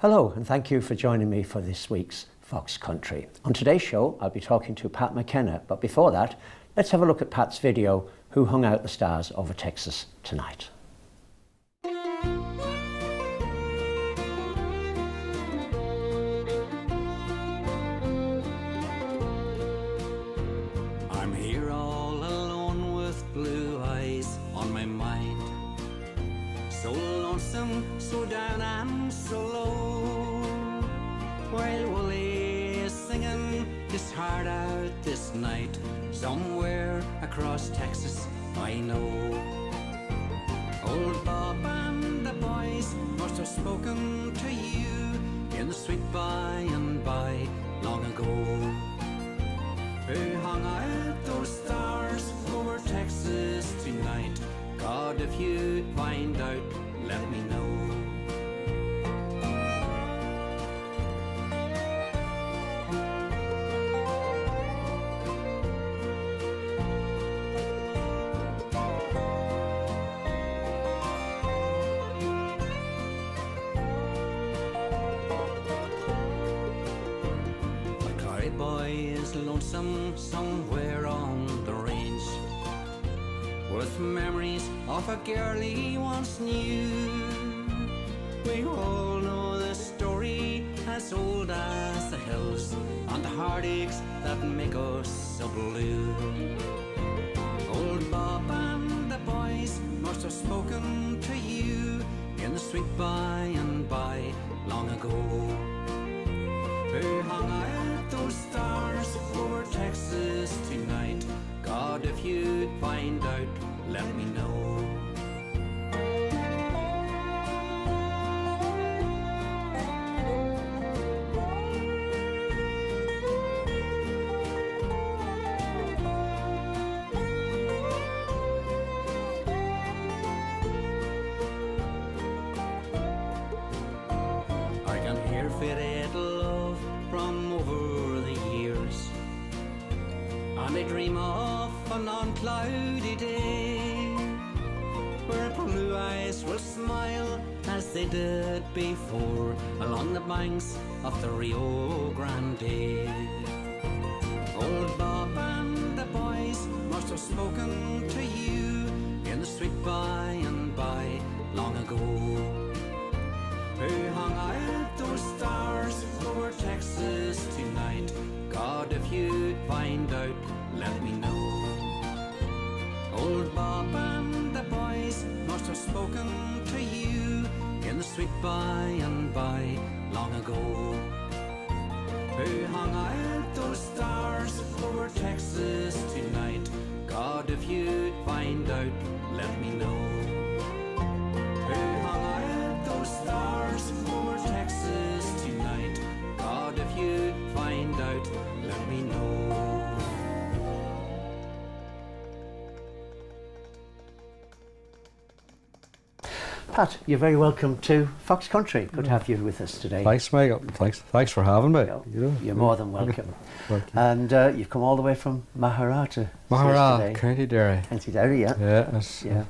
Hello, and thank you for joining me for this week's Fox Country. On today's show, I'll be talking to Pat McKenna, but before that, let's have a look at Pat's video, Who Hung Out the Stars Over Texas Tonight. I'm here all alone with blue eyes on my mind. So lonesome, so down and so low. While Willie is singing his heart out this night, somewhere across Texas, I know. Old Bob and the boys must have spoken to you in the sweet by and by long ago. Who hung out those stars over Texas tonight? God, if you'd find out, let me know. Boy is lonesome somewhere on the range, with memories of a girl he once knew. We all know the story as old as the hills and the heartaches that make us so blue. Old Bob and the boys must have spoken to you in the sweet by and by long ago. Who hung out those stars over Texas tonight? God, if you'd find out, let me know. I can hear faded love from over the years, and I dream of an uncloudy day where blue eyes will smile as they did before along the banks of the Rio Grande. Old Bob and the boys must have spoken to you in the sweet by and by long ago. Who hung out those stars over Texas tonight? God, if you'd find out, let me know. Old Bob and the boys must have spoken to you in the sweet by and by long ago. Who hung out those stars over Texas tonight? God, if you'd find out, let me know. Who hung out those stars over Texas tonight? God, if you'd find out, let me know. Pat, you're very welcome to Fox Country. Good to have you with us today. Thanks, Michael. Thanks for having me. You're more than welcome. And you've come all the way from Mahara to see us Mahara, today. County Derry. County Derry, yeah. Yeah, it's Yeah.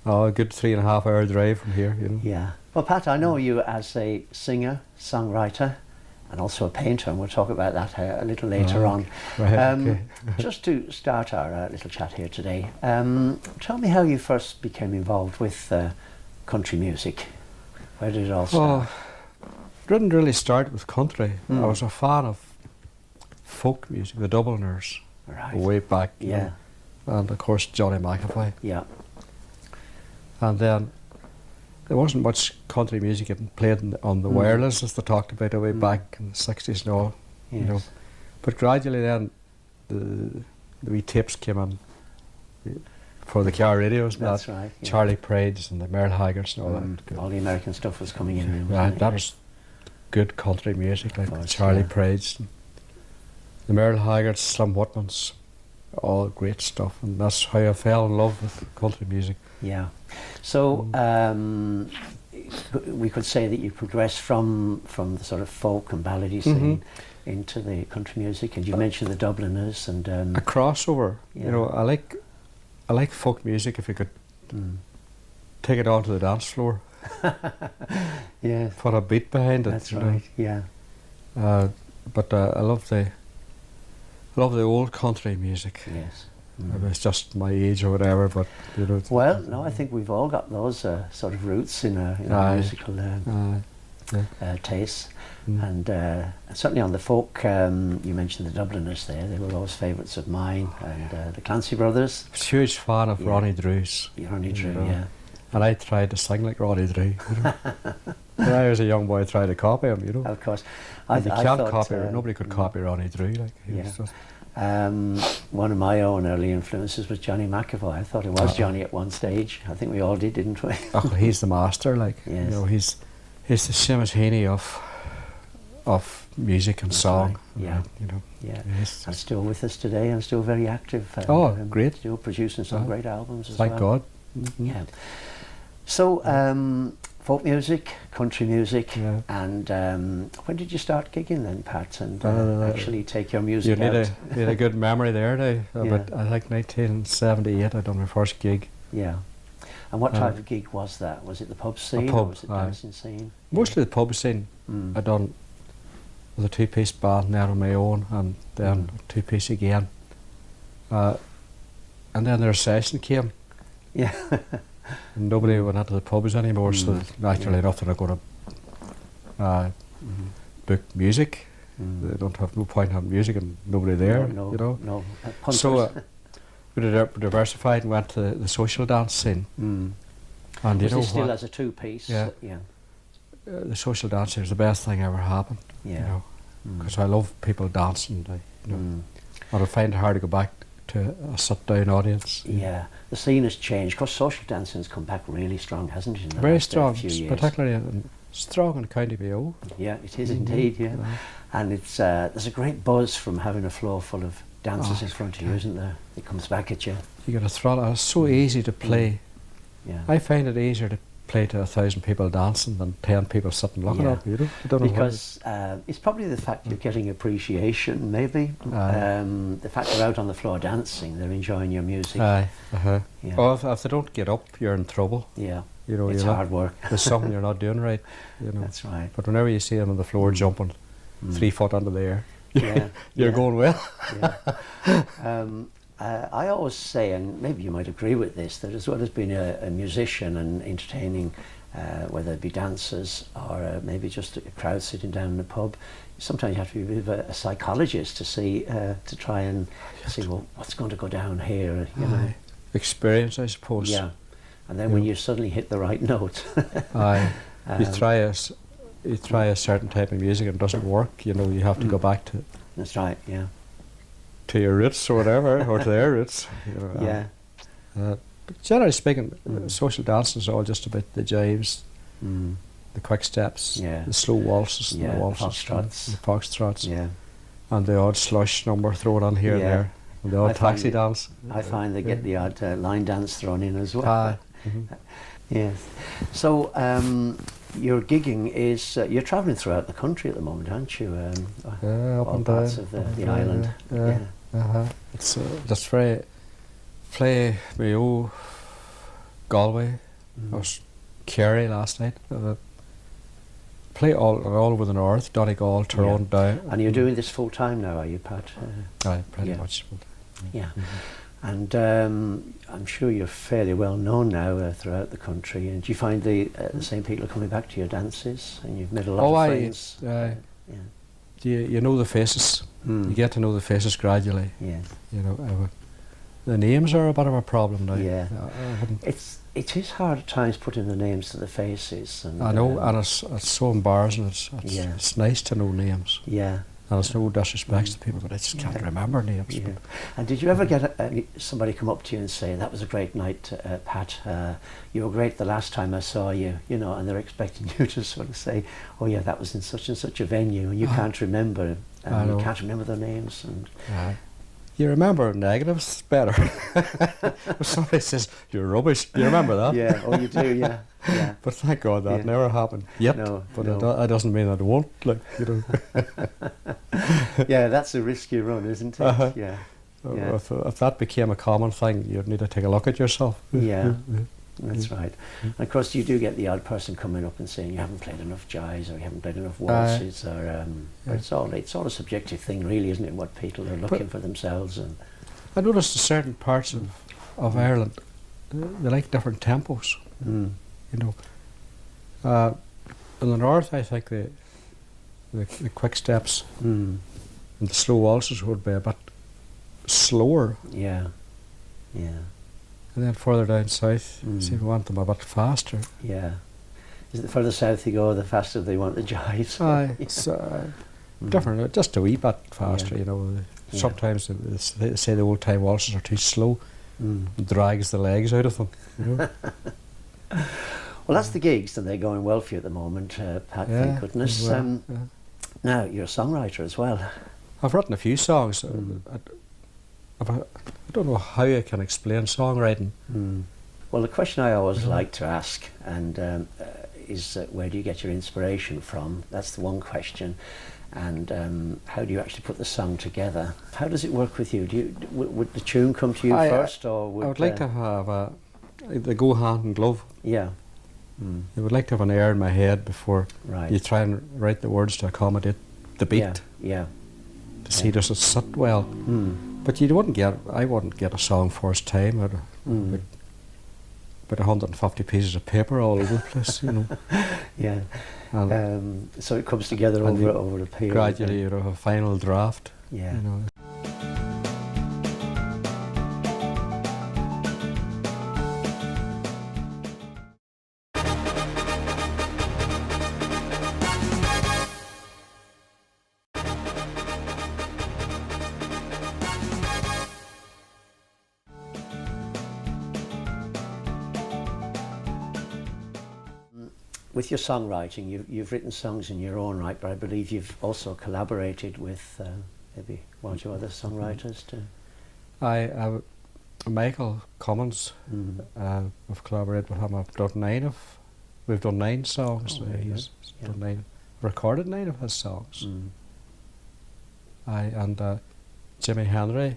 a good 3.5 hour drive from here, you know. Yeah. Well, Pat, I know you as a singer, songwriter, and also a painter, and we'll talk about that a little later on. Right, okay. Just to start our little chat here today, tell me how you first became involved with country music. Where did it all start? Oh, didn't really start with country. I was a fan of folk music, the Dubliners, Right. way back. you Yeah. know, and of course Johnny McAvoy. Yeah. And then there wasn't much country music getting played on the wireless as they talked about way back in the 60s and all. Yes. You know. But gradually then the wee tapes came in for the car radios and That's that. right. Yeah. Charlie Pride's and the Merle Haggards and all that. All the American stuff was coming in. Yeah, wasn't it? that was good country music, like Of course, Charlie yeah. Pride's, and the Merle Haggards, Slim Whitman's, all great stuff, and that's how I fell in love with country music. Yeah. So we could say that you progressed from the sort of folk and ballady scene into the country music, and you mentioned the Dubliners and A crossover, yeah. you know. I like folk music if you could take it onto the dance floor. Yes, put a beat behind it. that's you know. right. Yeah. But I love the old country music. Yes. Maybe it's just my age or whatever, but you know. Well, no, I think we've all got those sort of roots in our Aye. musical tastes. Mm. And certainly on the folk, you mentioned the Dubliners there. They were always favourites of mine. And the Clancy Brothers. I was a huge fan of Yeah. Ronnie Drews. Ronnie Drew, know. yeah. And I tried to sing like Ronnie Drew. You know. When I was a young boy, I tried to copy him, you know. Of course. And you can't thought, copy, nobody could copy Ronnie Drew. Like, he yeah. was just, One of my own early influences was Johnny McAvoy. I thought he was Johnny at one stage. I think we all did, didn't we? oh, he's the master, like, Yes. you know, he's the Seamus Heaney of music and That's song. right, yeah. You know. Yeah. He's And just- still with us today and still very active. Great. Still producing some great albums as Thank well. God. Mhm. Yeah. So, folk music, country music, Yeah. and when did you start gigging then, Pat, and actually take your You music need out? a good memory there now. Yeah. But I think 1978 I done my first gig. Yeah. And what type of gig was that? Was it the pub scene or pub, was it aye. dancing scene? Mostly the pub scene. Mm. I done with a two-piece band there on my own, and then a two-piece again. And then their session came, Yeah. and nobody went into the pubs anymore, so Mm. naturally Yeah. enough they're not going to book music. Mm. They don't have no point having music and nobody there, No, you know. No. So we diversified and went to the social dance scene. Mm. And you Was know it still what? as a two-piece? Yeah. Yeah. The social dance is the best thing ever happened. Yeah. You know, Mm. because I love people dancing. You know, Mm. and I find it hard to go back to a sit-down audience. Yeah, the scene has changed. Because social dancing's come back really strong, hasn't it? In the Very last, strong, few years. particularly strong in County Mayo. Yeah, it is indeed. Yeah, and it's there's a great buzz from having a floor full of dancers Oh, in front of you, isn't there? It comes back at you. You get a throttle. It's so easy to play. Yeah. I find it easier to play to 1,000 people dancing than 10 people sitting looking Yeah. at me. You know, I don't know Because it's probably the fact you're getting appreciation, maybe. Aye. The fact they're out on the floor dancing, they're enjoying your music. Aye. Uh-huh. Yeah. Oh, if they don't get up, you're in trouble. Yeah, You know, it's you're hard work. There's something you're not doing right. You know. That's right. But whenever you see them on the floor jumping 3 foot under the air, Yeah, you're yeah. going well. Yeah. I always say, and maybe you might agree with this, that as well as being a musician and entertaining, whether it be dancers or maybe just a crowd sitting down in a pub, sometimes you have to be a bit of a psychologist to see, to try and see, well, what's going to go down here, you know? Aye. Experience, I suppose. Yeah. And then when you suddenly hit the right note, Aye. You Um, try a certain type of music and it doesn't work. You know, you have to go back that's right, yeah. to your roots or whatever, or to their roots. You know, Yeah. But generally speaking, social dancing is all just about the jives, Mm. the quick steps, Yeah. the slow waltzes, and Yeah, the waltzes, foxtrots. and the foxtrots, Yeah. and the odd slush number thrown on here and Yeah. there, and the odd I find taxi it- dance. I find they get the odd line dance thrown in as well. Aye. Mhm. Yes. So your gigging is you're travelling throughout the country at the moment, aren't you? Yeah, up all and parts down, of up and the down, island. yeah. It's just very play Mayo, Galway. I was Kerry last night. Play all over the north, Donegal, Tyrone, down. And you're doing this full time now, are you, Pat? Aye, pretty yeah. much. Yeah. And I'm sure you're fairly well known now throughout the country. And do you find the same people are coming back to your dances? And you've made a lot of friends. Aye. Yeah. You know the faces. Mm. You get to know the faces gradually. Yes. You know, the names are a bit of a problem now. Yeah. I wouldn't- It is hard at times putting the names to the faces. And, I know, and it's so embarrassing. Yeah. It's nice to know names. Yeah. And it's no disrespect to people, but I just can't remember names. Yeah. And did you ever get somebody come up to you and say, that was a great night, Pat, you were great the last time I saw you, you know, and they're expecting you to sort of say, oh yeah, that was in such and such a venue, and you can't remember, I and you know. can't remember their names. And Aye. You remember negatives better. If somebody says, you're rubbish, you remember that. yeah, oh you do, yeah. Yeah. But thank God that Yeah. never happened yet. No, but no. that doesn't mean that it won't. Like, you know. Yeah, that's a risk you run, isn't it? Uh-huh. Yeah. Yeah. If that became a common thing, you'd need to take a look at yourself. Yeah. That's right. And of course, you do get the odd person coming up and saying you haven't played enough jazz or you haven't played enough waltzes, but it's all a subjective thing, really, isn't it? What people are looking for themselves. And I noticed in certain parts of Ireland, they like different tempos. You know, in the north, I think the quick steps and the slow waltzes would be a bit slower. yeah. And then further down south, seem to want them a bit faster. Yeah. Is it the further south you go, the faster they want the jive? Aye, it's different, just a wee bit faster, Yeah. you know. Yeah. Sometimes they say the old time waltzes are too slow, it drags the legs out of them. You know? Well, that's the gigs, and they're going well for you at the moment, Pat, Yeah, thank goodness. well, yeah. Now, you're a songwriter as well. I've written a few songs. I don't know how I can explain songwriting. Well, the question I always like to ask is where do you get your inspiration from? That's the one question. And how do you actually put the song together? How does it work with you? Would the tune come to you first, or would I would like to have they go hand in glove. Yeah. I would like to have an air in my head before Right. you try and write the words to accommodate the beat. Yeah. To see does it sit well. But I wouldn't get a song first time. I'd about 150 pieces of paper all over the place, you know. Yeah. And So it comes together and over a period. gradually you have a final draft. Yeah. You know. With your songwriting, you've written songs in your own right, but I believe you've also collaborated with maybe one or two other songwriters too. Michael Cummins, I've collaborated with him. We've done 9 songs. Oh, very He's good. done 9, recorded 9 of his songs. And Jimmy Henry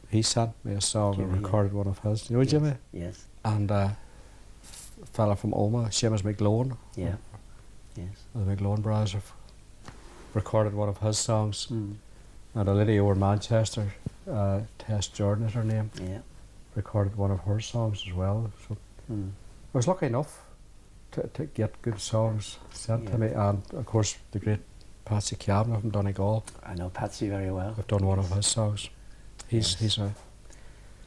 he sent me a song and Jimmy, recorded one of his. You know Jimmy? Yes. And a fella from Oma, Seamus McGlone. Yeah. Yes. The McGlone brothers have recorded one of his songs. Mm. And a lady over in Manchester, Tess Jordan is her name, Yeah. recorded one of her songs as well. So Mm. I was lucky enough to get good songs sent to me, and of course the great Patsy Cavan from Donegal. I know Patsy very well. I've done one of his songs. Yes. He's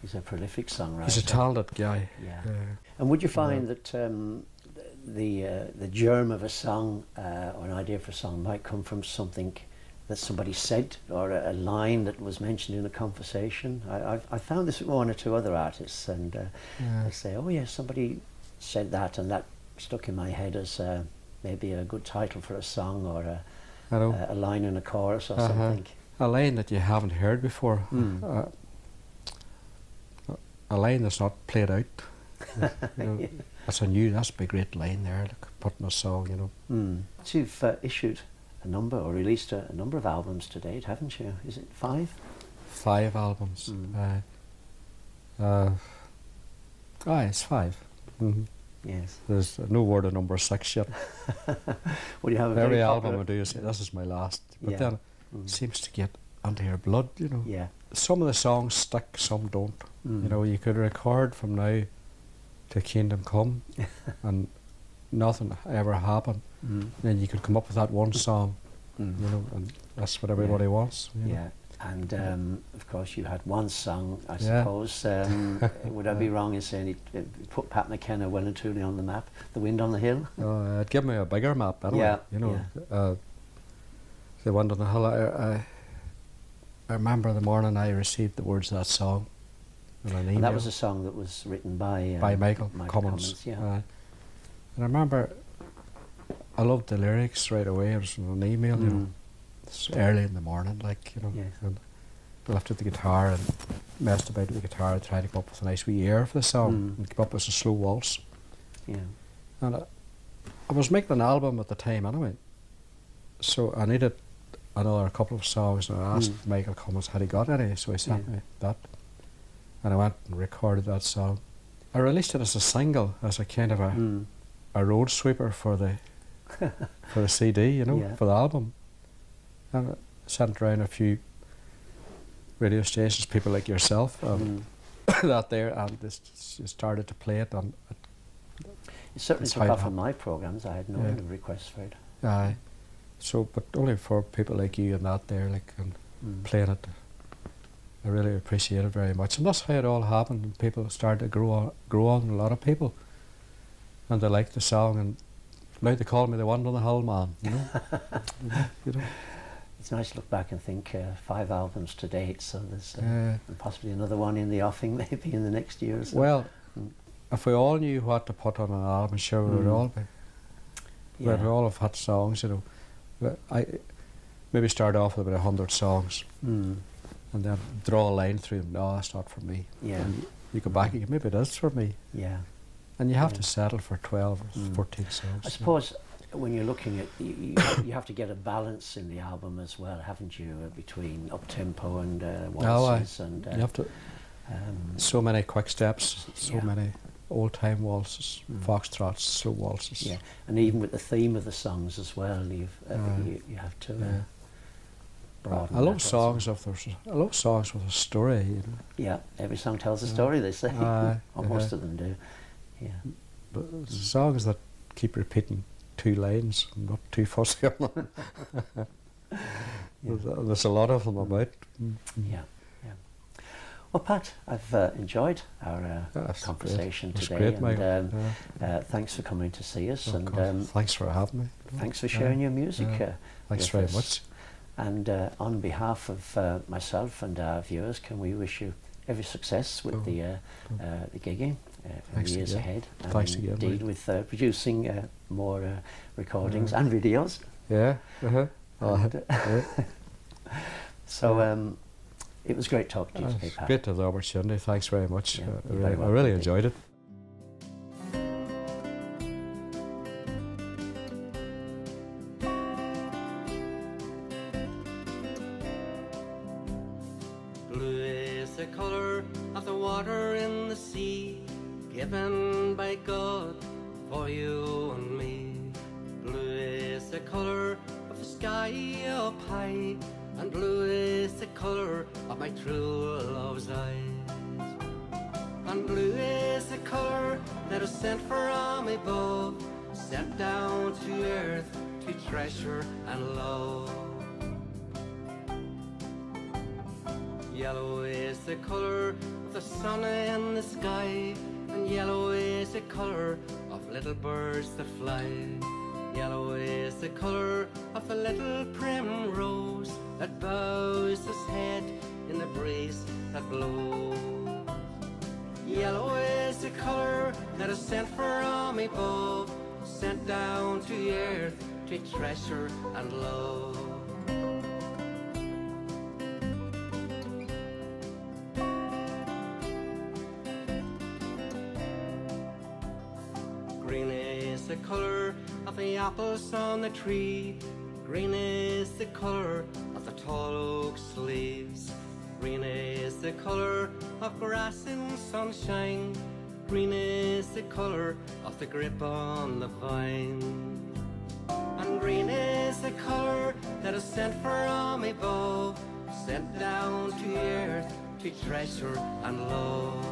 He's a prolific songwriter. a talented guy. Yeah. And would you find that the germ of a song or an idea for a song might come from something that somebody said, or a line that was mentioned in a conversation? I found this with one or two other artists, and they say, "Oh yes, somebody said that, and that stuck in my head as maybe a good title for a song, or I know. a line in a chorus or Uh-huh. something." A line that you haven't heard before. A line that's not played out. You know, that's a big great line there, like putting a song, you know. Mm. You've issued a number, or released a number of albums to date, haven't you? Is it 5? 5 albums. It's 5. Mm-hmm. Yes. There's no word of number 6 yet. Well, you have a Every very album popular- I do, you say, this is my last. But Yeah. then it seems to get under your blood, you know. Yeah. Some of the songs stick, some don't. Mm. You know, you could record from now to Kingdom Come and nothing ever happened. Mm. Then you could come up with that one song, Mm. you know, and that's what everybody wants. You know. Yeah. And of course, you had one song, I Yeah. suppose. Would I be wrong in saying it put Pat McKenna well and truly on the map? The Wind on the Hill. It'd give me a bigger map anyway. Yeah, You know, the Wind on the Hill. I remember the morning I received the words of that song in an email. And that was a song that was written by Michael Cummins. Yeah. And I remember I loved the lyrics right away. It was in an email, you know. It's early in the morning, like, you know. Yes. And I lifted the guitar and messed about with the guitar and tried to come up with a nice wee air for the song and come up with a slow waltz. Yeah. And I was making an album at the time anyway, so I needed another couple of songs, and I asked Michael Cummins had he got any, so he sent me that, and I went and recorded that song. I released it as a single, as a kind of a road sweeper for the for the CD, you know, Yeah. for the album. And I sent around a few radio stations, people like yourself, that there, and this started to play it. And It certainly That's took how it off on my programs. I had no Yeah. end of requests for it. so, but only for people like you and that there, like, and playing it. I really appreciate it very much, and that's how it all happened. And people started to grow on. A lot of people, and they liked the song, and now they call me the One on the Hill man. You know, you know. It's nice to look back and think 5 albums to date, so there's Yeah. and possibly another one in the offing maybe in the next year or so. Well, if we all knew what to put on an album, sure we would all be. yeah. We'd all have had songs, you know. But I maybe start off with about 100 songs, Mm. and then draw a line through them. No, that's not for me. Yeah. And you go back, you go, maybe it is for me. Yeah. And you have Yeah. to settle for 12 or 14 songs. I suppose when you're looking at, you have to get a balance in the album as well, haven't you, between up-tempo and waltzes and You have to, so many quick steps, so Yeah. many old-time waltzes, foxtrots, slow waltzes. yeah, and even with the theme of the songs as well, you have to Yeah. broaden I love that songs also. I love songs with a story, you know. Yeah, every song tells a story, they say, or most of them do. Yeah, But songs that keep repeating 2 lines, I'm not too fussy on them. There's a lot of them about. yeah, yeah. Well, Pat, I've enjoyed our That's conversation great. That's today, great, Michael. and thanks for coming to see us, Oh, and God, thanks for having me. thanks for sharing your music. Thanks with very us. much. And on behalf of myself and our viewers, can we wish you every success with the gigging in Thanks the years again. ahead, and Thanks again, indeed mate. with producing more recordings and videos. Yeah. And, so it was great talking to you today, Pat. Great to have the opportunity. Thanks very much. Yeah, I you're really, very I welcome really indeed. enjoyed it. Blue is the colour of the water in the sea, given by God for you and me. Blue is the colour of the sky up high, and blue is the colour of my true love's eyes. And blue is the colour that is sent from above, sent down to earth to treasure and love. Yellow is the colour of the sun in the sky, and yellow is the colour of little birds that fly. Yellow is the colour of the little primrose that bows his head in the breeze that blows. Yellow is the colour that is sent from above, sent down to earth to treasure and love. Green is the colour of the apples on the tree. Green is the colour of the tall oak's leaves. Green is the colour of grass in sunshine. Green is the colour of the grape on the vine. And green is the colour that is sent from above, sent down to earth to treasure and love.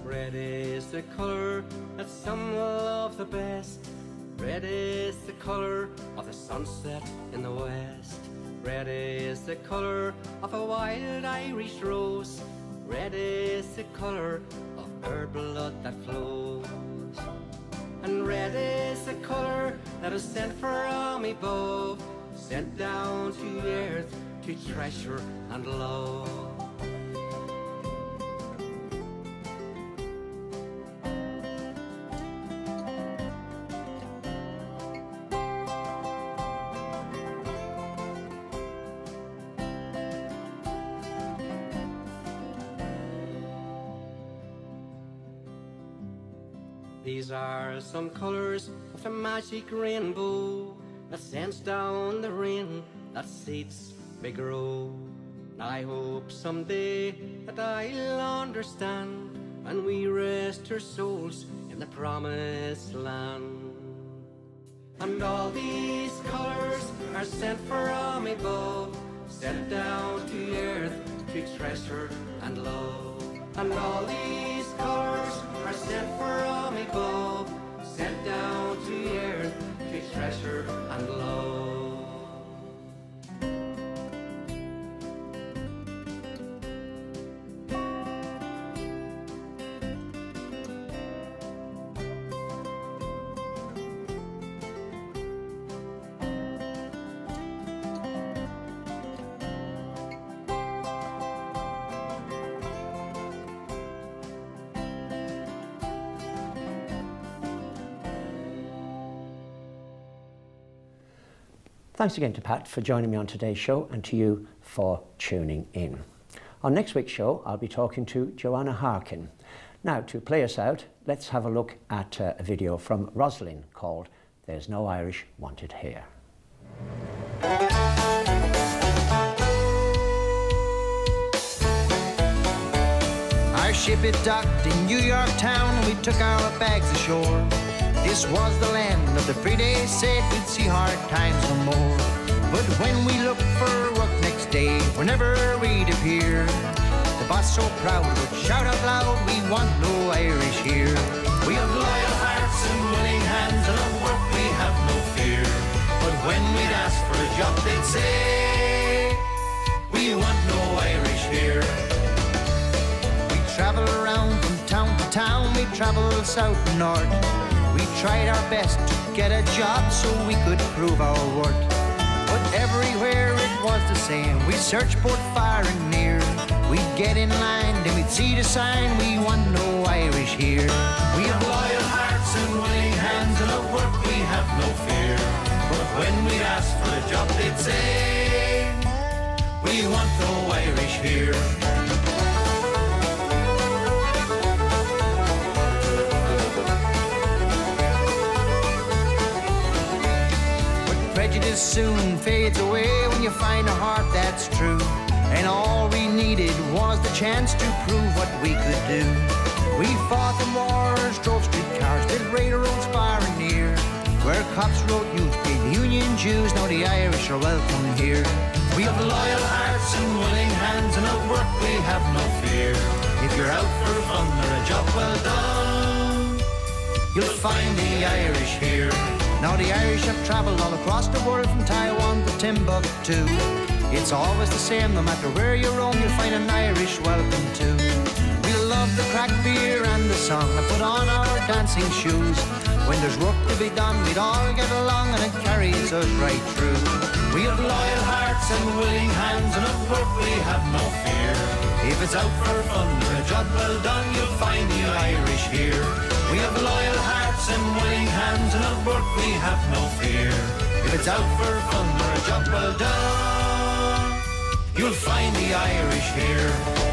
Red is the colour that some love the best. Red is the colour of the sunset in the west. Red is the colour of a wild Irish rose. Red is the colour of her blood that flows. And red is the colour that is sent from above, sent down to earth to treasure and love. These are some colours of the magic rainbow that sends down the rain that seeds may grow. I hope someday that I'll understand and we rest our souls in the promised land. And all these colours are sent from above, sent down to earth twixt treasure and love. And all these colours are sent from above, sent down to earth twixt treasure and love. Thanks again to Pat for joining me on today's show, and to you for tuning in. On next week's show, I'll be talking to Joanna Harkin. Now, to play us out, let's have a look at a video from Roslyn called There's No Irish Wanted Here. Our ship had docked in New York town and we took our bags ashore. This was the land of the free, they said we'd see hard times no more. But when we looked for work next day, whenever we'd appear, the boss so proud would shout out loud, we want no Irish here. We have loyal hearts and willing hands, and of work we have no fear. But when we'd ask for a job, they'd say, we want no Irish here. We travel around from town to town, we travel south and north. We tried our best to get a job so we could prove our worth. But everywhere it was the same, we searched both far and near. We'd get in line, then we'd see the sign, we want no Irish here. We have loyal hearts and willing hands, and of work we have no fear. But when we'd ask for a job, they'd say, we want no Irish here. Prejudice soon fades away when you find a heart that's true. And all we needed was the chance to prove what we could do. We fought the wars, drove streetcars, built railroads far and near. Where cops wrote news, big Union Jews, now the Irish are welcome here. We have loyal hearts and willing hands, and of work we have no fear. If you're out for fun or a job well done, you'll find the Irish here. Now the Irish have travelled all across the world from Taiwan to Timbuktu. It's always the same, no matter where you roam, you'll find an Irish welcome too. We love the crack beer and the song, and put on our dancing shoes. When there's work to be done, we'd all get along, and it carries us right through. We have loyal hearts and willing hands, and of work we have no fear. If it's out for fun or a job well done, you'll find the Irish here. We have loyal hearts and willing hands, and of work we have no fear. If it's out for fun or a job well done, you'll find the Irish here.